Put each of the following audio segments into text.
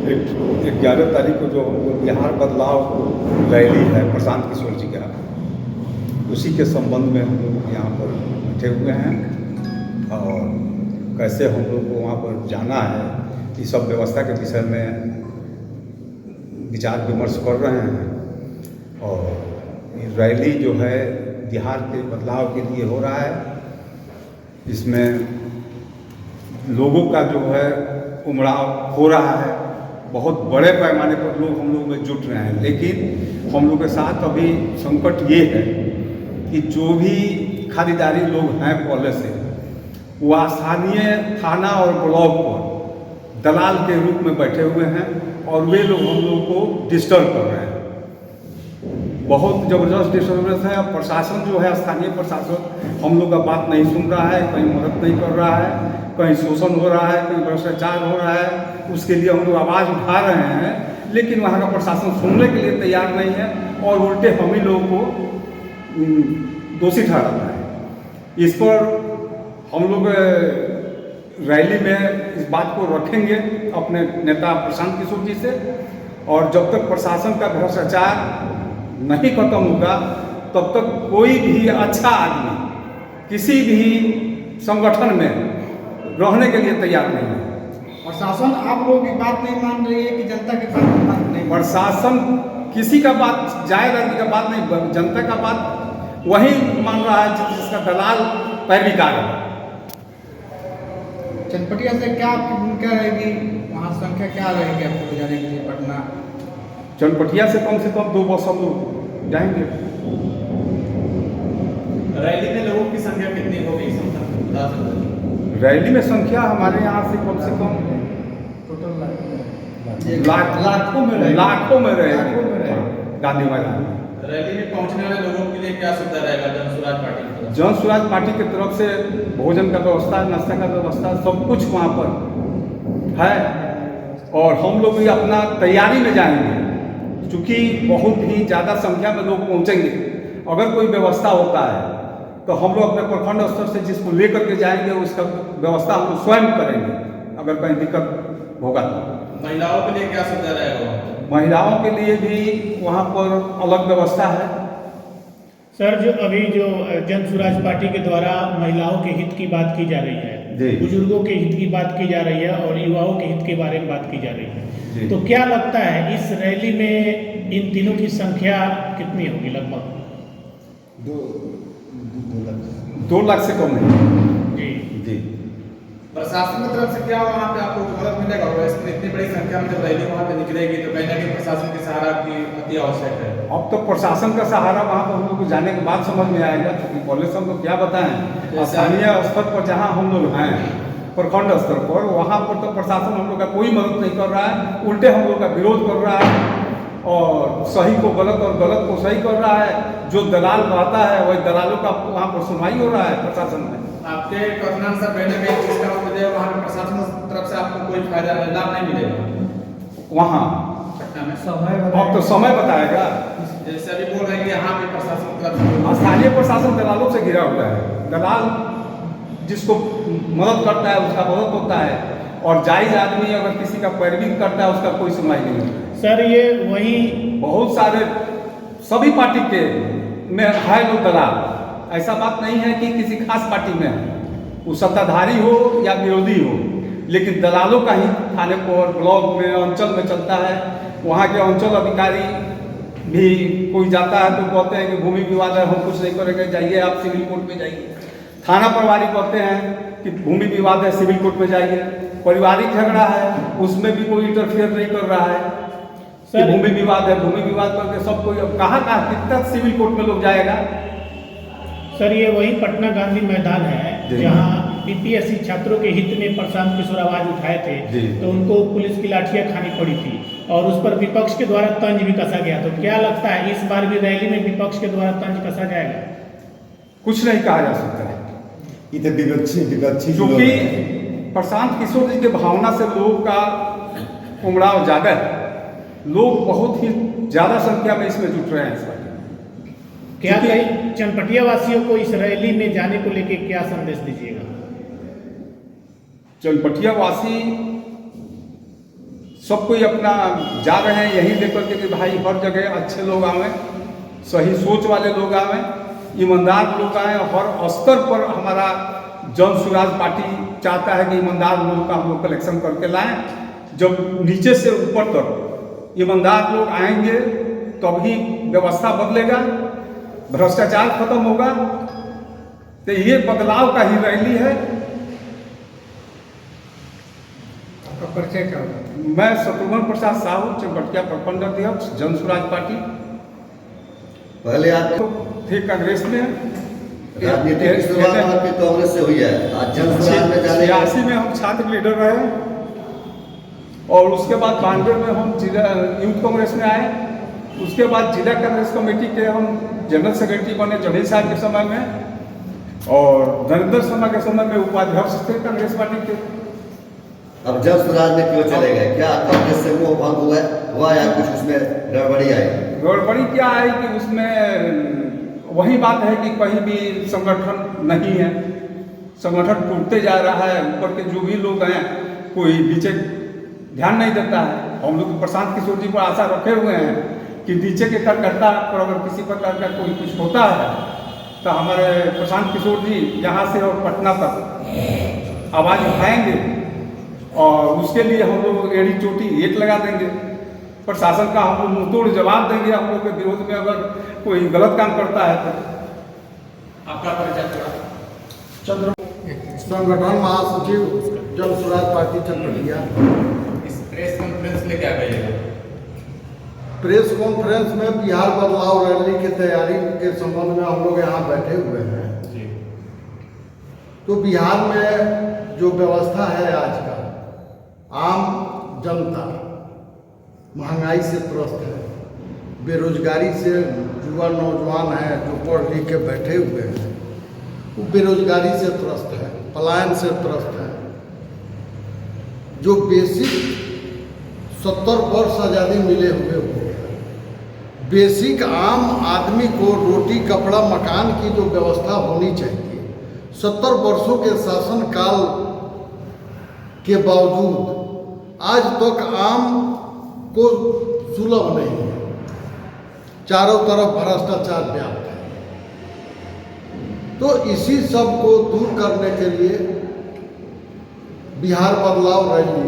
11 तारीख को जो बिहार बदलाव रैली है प्रशांत किशोर जी का, उसी के संबंध में हम लोग यहाँ पर बैठे हुए हैं और कैसे हम लोग को वहाँ पर जाना है, इस सब व्यवस्था के विषय में विचार विमर्श कर रहे हैं। और ये रैली जो है बिहार के बदलाव के लिए हो रहा है। इसमें लोगों का जो है उमड़ाव हो रहा है, बहुत बड़े पैमाने पर लोग हम लोग में जुट रहे हैं। लेकिन हम लोग के साथ अभी संकट ये है कि जो भी खरीदारी लोग हैं पहले से, वो स्थानीय थाना और ब्लॉक पर दलाल के रूप में बैठे हुए हैं और वे लोग हम लोग को डिस्टर्ब कर रहे हैं। बहुत ज़बरदस्त डिस्टर्बेंस है। प्रशासन जो है, स्थानीय प्रशासन हम लोग का बात नहीं सुन रहा है, कहीं मदद नहीं कर रहा है, कहीं शोषण हो रहा है, कहीं भ्रष्टाचार हो रहा है। उसके लिए हम लोग आवाज़ उठा रहे हैं, लेकिन वहाँ का प्रशासन सुनने के लिए तैयार नहीं है और उल्टे हम ही लोगों को दोषी ठहराता है। इस पर हम लोग रैली में इस बात को रखेंगे अपने नेता प्रशांत किशोर जी से, और जब तक प्रशासन का भ्रष्टाचार नहीं खत्म होगा तब तक कोई भी अच्छा आदमी किसी भी संगठन में रहने के लिए तैयार नहीं है। प्रशासन आप लोगों की बात नहीं मान रही है कि जनता की बात नहीं? प्रशासन किसी का बात, जायज आदमी का बात नहीं, जनता का बात वही मान रहा है जिसका दलाल पैरवीकार है। चनपटिया से क्या आपकी भूमिका रहेगी? वहाँ संख्या क्या रहेगी आपको जाने के लिए पटना? चनपटिया से कम 2 बस हम लोग जाएंगे। रैली में लोगों की संख्या कितनी होगी? रैली में संख्या हमारे यहाँ से कम टोटल लाखों में रहेगी गांधी मैदान में। रैली में पहुंचने वाले लोगों के लिए क्या सुविधा रहेगा जन स्वराज पार्टी की तरफ? जन स्वराज पार्टी की तरफ से भोजन का व्यवस्था, नाश्ता का व्यवस्था, सब कुछ वहाँ पर है। और हम लोग भी अपना तैयारी में जाएंगे, क्योंकि बहुत ही ज़्यादा संख्या में लोग पहुँचेंगे। अगर कोई व्यवस्था होता है तो हम लोग अपने प्रखंड स्तर से जिसको लेकर के जाएंगे उसका व्यवस्था हम लोग स्वयं करेंगे, अगर कहीं दिक्कत होगा तो। महिलाओं के लिए क्या सुविधा रहेगा? महिलाओं के लिए भी वहाँ पर अलग व्यवस्था है। सर, जो अभी जन स्वराज पार्टी के द्वारा महिलाओं के हित की बात की जा रही है, बुजुर्गों के हित की बात की जा रही है और युवाओं के हित के बारे में बात की जा रही है, तो क्या लगता है इस रैली में इन तीनों की संख्या कितनी होगी? लगभग 2 लाख से कम नहीं। जी। प्रशासन की तरफ से क्या वहाँ पे आपको मदद मिलेगा? इसमें इतनी बड़ी संख्या में जब रैली वहाँ पे निकलेगी तो कहीं ना कहीं प्रशासन के सहारा की अति आवश्यक है। अब तो प्रशासन का सहारा वहाँ पर हम लोग को जाने के बाद समझ में आएगा, क्योंकि कॉलेज हम लोग क्या बताएं, स्थानीय स्तर पर जहाँ हम लोग हैं, प्रखंड स्तर पर, वहाँ पर तो प्रशासन हम लोग का कोई मदद नहीं कर रहा है, उल्टे हम लोग का विरोध कर रहा है और सही को गलत और गलत को सही कर रहा है। जो दलाल रहता है वही दलालों का वहाँ पर सुनवाई हो रहा है प्रशासन में। आपके कथनानुसार पहले में एक चीज का मतलब वहाँ पे प्रशासन की तरफ से आपको कोई फायदा लाभ नहीं मिलेगा वहाँ पटना में? अब तो समय बताएगा। जैसे अभी बोल रहे हैं कि यहाँ पे प्रशासन की तरफ से स्थानीय प्रशासन दलालों से घिरा हुआ है। दलाल जिसको मदद करता है उसका मदद होता है, और जायज आदमी अगर किसी का पैरवी करता है उसका कोई सुनवाई नहीं होती। सर, ये वही बहुत सारे सभी पार्टी के में है लोग दलाल। ऐसा बात नहीं है कि किसी खास पार्टी में है, वो सत्ताधारी हो या विरोधी हो, लेकिन दलालों का ही थाने पर, ब्लॉक में, अंचल में चलता है। वहाँ के अंचल अधिकारी भी कोई जाता है तो कहते हैं कि भूमि विवाद है, हम कुछ नहीं करेंगे, जाइए आप सिविल कोर्ट में जाइए। थाना प्रभारी कहते हैं कि भूमि विवाद है, सिविल कोर्ट में जाइए। पारिवारिक झगड़ा है, उसमें भी कोई इंटरफेयर नहीं कर रहा है। भूमि विवाद है, भूमि विवाद करके सब कोई अब कहाँ कितना सिविल कोर्ट में लोग जाएगा? सर, ये वही पटना गांधी मैदान है जहाँ बीपीएससी छात्रों के हित में प्रशांत किशोर आवाज उठाए थे, तो उनको पुलिस की लाठियां खानी पड़ी थी और उस पर विपक्ष के द्वारा तंज भी कसा गया। तो क्या लगता है इस बार भी रैली में विपक्ष के द्वारा तंज कसा जाएगा? कुछ नहीं कहा जा सकता है, इधर विपक्षी क्योंकि प्रशांत किशोर जी के भावना से लोग का उमड़ाव ज्यादा है। लोग बहुत ही ज्यादा संख्या में इसमें जुट रहे हैं इस बार। क्या चनपटिया वासियों को इस रैली में जाने को लेकर क्या संदेश दीजिएगा? चनपटिया वासी सब कोई अपना जा रहे हैं यही लेकर के कि भाई हर जगह अच्छे लोग आवें, सही सोच वाले लोग आवें, ईमानदार लोग आएँ। हर स्तर पर हमारा जन स्वराज पार्टी चाहता है कि ईमानदार लोगों का हम लोग कलेक्शन करके लाएं। जब नीचे से ऊपर तक ईमानदार लोग आएंगे तभी व्यवस्था बदलेगा, भ्रष्टाचार खत्म होगा। तो ये बदलाव का ही रैली है। आपका परिचय क्या होगा? मैं शत्रुघ्न प्रसाद साहू, चनपटिया प्रखंड अध्यक्ष, जन स्वराज पार्टी। पहले आप थे कांग्रेस में, राजनीति की शुरुआत आपकी कांग्रेस से हुई है, आज जन स्वराज में जाने 86 में हम छात्र लीडर रहे और उसके बाद 92 में हम यूथ कांग्रेस में आए। उसके बाद जिला कांग्रेस कमेटी के हम जनरल सेक्रेटरी बने जडेजा साहब के समय में, और नरेंद्र शर्मा के समय में उपाध्यक्ष थे कांग्रेस पार्टी के। अब जन स्वराज में क्यों चले गए? क्या कांग्रेस से मोह भंग हुआ या कुछ उसमें गड़बड़ी आई? गड़बड़ी क्या है कि उसमें वही बात है कि कहीं भी संगठन नहीं है, संगठन टूटते जा रहा है। ऊपर के जो भी लोग हैं कोई नीचे ध्यान नहीं देता है। हम लोग प्रशांत किशोर जी पर आशा रखे हुए हैं कि नीचे के कार्यकर्ता पर अगर किसी प्रकार का कोई कुछ होता है तो हमारे प्रशांत किशोर जी यहाँ से और पटना तक आवाज़ उठाएंगे और उसके लिए हम लोग एड़ी चोटी एक लगा देंगे। प्रशासन का हम लोग मुंहतोड़ जवाब देंगे हम लोग के विरोध में अगर कोई गलत काम करता है तो। आपका परिचय? संगठन महासचिव जन स्वराज पार्टी चनपटिया। इस प्रेस कॉन्फ्रेंस में क्या कहिएगा? प्रेस कॉन्फ्रेंस में बिहार बदलाव रैली की तैयारी के संबंध में हम लोग यहाँ बैठे हुए हैं। तो बिहार में जो व्यवस्था है आज का, आम जनता महंगाई से त्रस्त है, बेरोजगारी से युवा नौजवान हैं जो पढ़ लिख के बैठे हुए हैं, वो बेरोजगारी से त्रस्त है, पलायन से त्रस्त है। जो बेसिक 70 वर्ष आज़ादी मिले हुए हो, बेसिक आम आदमी को रोटी कपड़ा मकान की जो व्यवस्था होनी चाहिए, 70 वर्षों के शासन काल के बावजूद आज तक आम को सुलभ नहीं है। चारों तरफ भ्रष्टाचार व्याप्त है। तो इसी सब को दूर करने के लिए बिहार बदलाव रैली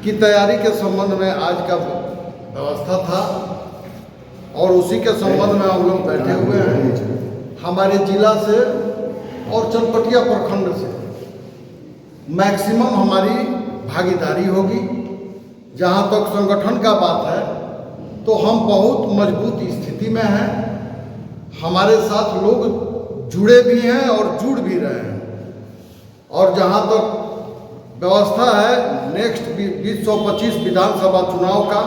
की तैयारी के संबंध में आज का व्यवस्था था और उसी के संबंध में हम लोग बैठे हुए हैं। हमारे जिला से और चनपटिया प्रखंड से मैक्सिमम हमारी भागीदारी होगी। जहाँ तक संगठन का बात है तो हम बहुत मजबूत स्थिति में हैं। हमारे साथ लोग जुड़े भी हैं और जुड़ भी रहे हैं। और जहाँ तक व्यवस्था है नेक्स्ट 2025 विधानसभा चुनाव का,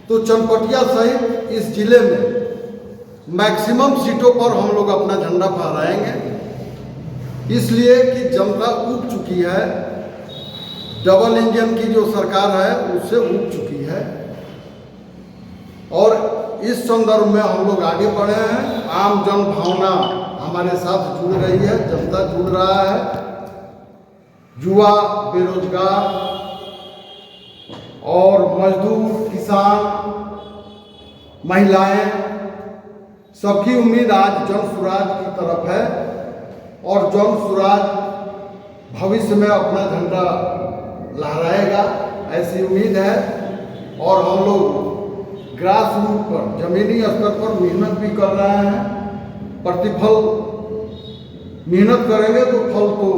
तो चनपटिया सहित इस जिले में मैक्सिमम सीटों पर हम लोग अपना झंडा फहराएंगे। इसलिए कि जनता ऊब चुकी है, डबल इंजन की जो सरकार है उससे ऊब चुकी है। और इस संदर्भ में हम लोग आगे बढ़े हैं। आम जन भावना हमारे साथ जुड़ रही है, जनता जुड़ रहा है। युवा, बेरोजगार और मजदूर, किसान, महिलाएं, सबकी उम्मीद आज जन स्वराज की तरफ है और जन स्वराज भविष्य में अपना झंडा लहराएगा, ऐसी उम्मीद है। और हम लोग ग्रास रूट पर, जमीनी स्तर पर मेहनत भी कर रहे हैं। प्रतिफल मेहनत करेंगे तो फल तो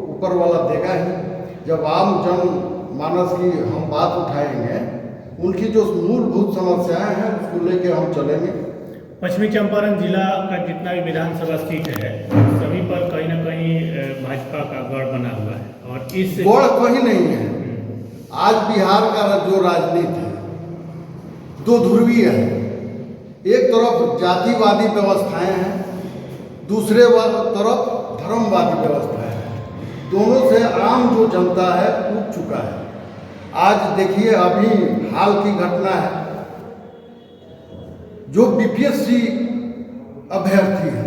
ऊपर वाला देगा ही। जब आम जन मानस की हम बात उठाएंगे, उनकी जो मूलभूत समस्याएं हैं उसको लेके हम चलेंगे। पश्चिमी चंपारण जिला का जितना भी विधानसभा सीट है सभी पर कहीं ना कहीं भाजपा का गढ़ बना हुआ है और इस गढ़ कहीं नहीं है। आज बिहार का जो राजनीति है दो ध्रुवीय है। एक तरफ जातिवादी व्यवस्थाएं हैं, दूसरे तरफ धर्मवादी व्यवस्थाएं हैं। दोनों से आम जो जनता है उठ चुका है। आज देखिए अभी हाल की घटना है, जो बीपीएससी अभ्यर्थी है,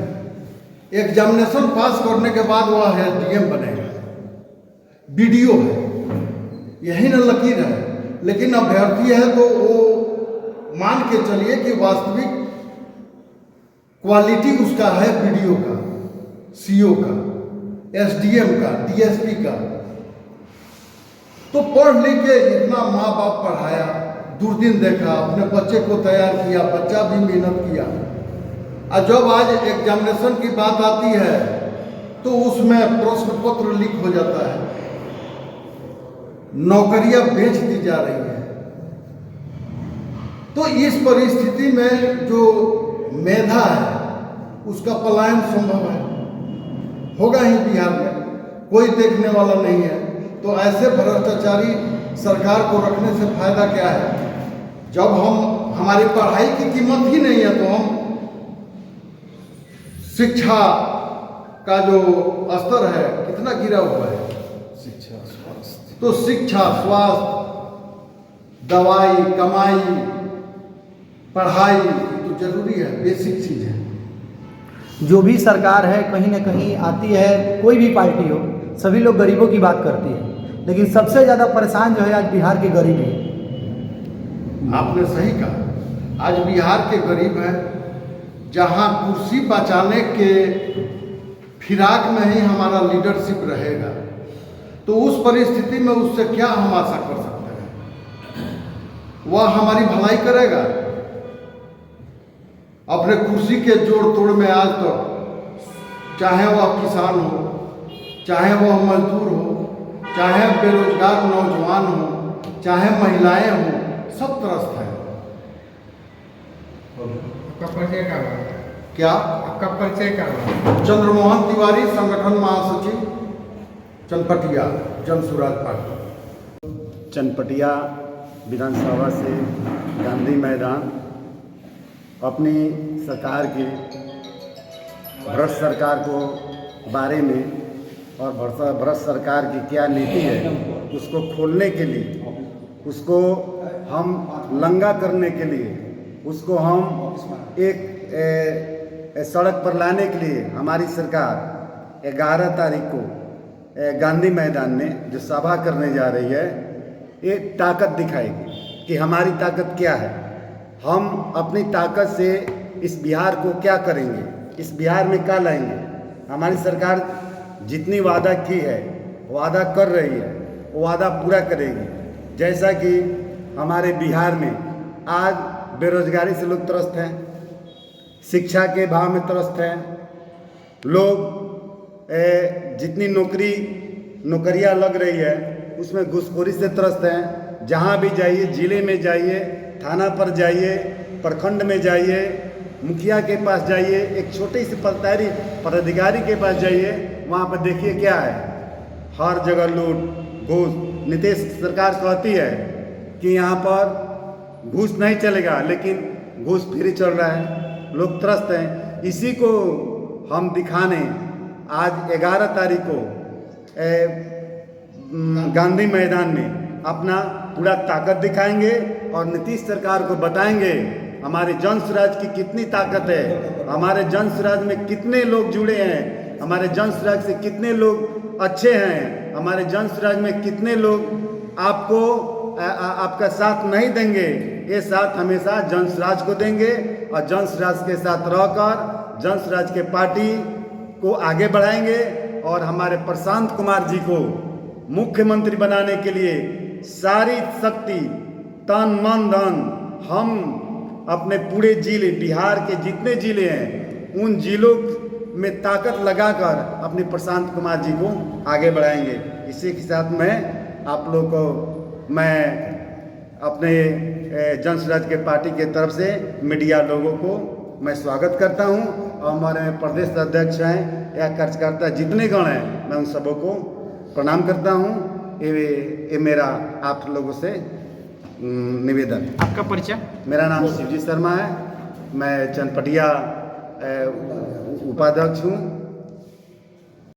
एग्जामिनेशन पास करने के बाद वह एसडीएम बनेगा, बीडीओ है। यही न लकीर है। लेकिन अभ्यर्थी है तो वो मान के चलिए कि वास्तविक क्वालिटी उसका है बीडीओ का, सीओ का, एसडीएम का, डीएसपी का। तो पढ़ लिख के इतना माँ बाप पढ़ाया, दूरदीन देखा, अपने बच्चे को तैयार किया, बच्चा भी मेहनत किया, और जब आज एग्जामिनेशन की बात आती है तो उसमें प्रश्न पत्र लीक हो जाता है, नौकरियां बेच दी जा रही हैं। तो इस परिस्थिति में जो मेधा है उसका पलायन संभव है, होगा ही बिहार में, कोई देखने वाला नहीं है। तो ऐसे भ्रष्टाचारी सरकार को रखने से फायदा क्या है? जब हम हमारी पढ़ाई की कीमत ही नहीं है तो हम शिक्षा का जो स्तर है कितना गिरा हुआ है। शिक्षा, स्वास्थ्य, तो शिक्षा, स्वास्थ्य, दवाई, कमाई, पढ़ाई तो जरूरी है, बेसिक चीज है। जो भी सरकार है कहीं ना कहीं आती है, कोई भी पार्टी हो, सभी लोग गरीबों की बात करती है, लेकिन सबसे ज़्यादा परेशान जो है आज बिहार के गरीब है। आपने सही कहा, आज बिहार के गरीब हैं, जहां कुर्सी बचाने के फिराक में ही हमारा लीडरशिप रहेगा, तो उस परिस्थिति में उससे क्या हम आशा कर सकते हैं? वह हमारी भलाई करेगा? अपने कुर्सी के जोड़ तोड़ में आज तक चाहे वह किसान हो, चाहे वह मजदूर हो, चाहे बेरोजगार नौजवान हो, चाहे महिलाएं हो, सब त्रस्त है। आपका परिचय क्या हुआ? क्या आपका परिचय क्या हुआ? चंद्रमोहन तिवारी, संगठन महासचिव, चनपटिया, जन स्वराज पार्टी। चनपटिया विधानसभा से गांधी मैदान अपनी सरकार की भ्रष्ट सरकार को बारे में और भ्रष्ट सरकार की क्या नीति है उसको खोलने के लिए, उसको हम लंगा करने के लिए, उसको हम एक सड़क पर लाने के लिए हमारी सरकार 11 तारीख को गांधी मैदान में जो सभा करने जा रही है, ये ताकत दिखाएगी कि हमारी ताकत क्या है। हम अपनी ताकत से इस बिहार को क्या करेंगे, इस बिहार में क्या लाएंगे। हमारी सरकार जितनी वादा की है, वादा कर रही है, वो वादा पूरा करेगी। जैसा कि हमारे बिहार में आज बेरोजगारी से लोग त्रस्त हैं, शिक्षा के भाव में त्रस्त हैं, लोग जितनी नौकरियां लग रही है उसमें घूसखोरी से त्रस्त हैं। जहाँ भी जाइए, जिले में जाइए, थाना पर जाइए, प्रखंड में जाइए, मुखिया के पास जाइए, एक छोटे से पदाधिकारी के पास जाइए, वहाँ पर देखिए क्या है, हर जगह लूट घूस। नीतीश सरकार कहती है कि यहाँ पर घूस नहीं चलेगा, लेकिन घूस फ्री चल रहा है, लोग त्रस्त हैं। इसी को हम दिखाने आज 11 तारीख को गांधी मैदान में अपना पूरा ताकत दिखाएंगे और नीतीश सरकार को बताएंगे हमारे जन स्वराज की कितनी ताकत है, हमारे जन स्वराज में कितने लोग जुड़े हैं, हमारे जन स्वराज से कितने लोग अच्छे हैं, हमारे जन स्वराज में कितने लोग आपको आपका साथ नहीं देंगे। ये साथ हमेशा जन स्वराज को देंगे और जन स्वराज के साथ रहकर जन स्वराज के पार्टी को आगे बढ़ाएंगे और हमारे प्रशांत कुमार जी को मुख्यमंत्री बनाने के लिए सारी शक्ति, तन मन धन हम अपने पूरे जिले, बिहार के जितने जिले हैं, उन जिलों में ताकत लगाकर अपने प्रशांत कुमार जी को आगे बढ़ाएंगे। इसी के साथ मैं आप लोगों को, मैं अपने जन स्वराज के पार्टी के तरफ से मीडिया लोगों को मैं स्वागत करता हूं और हमारे प्रदेश अध्यक्ष हैं या कार्यकर्ता जितने गण हैं, मैं उन सबों को प्रणाम करता हूं। ये मेरा आप लोगों से निवेदन। आपका परिचय? मेरा नाम शिवजी शर्मा है, मैं चनपटिया उपाध्यक्ष हूँ।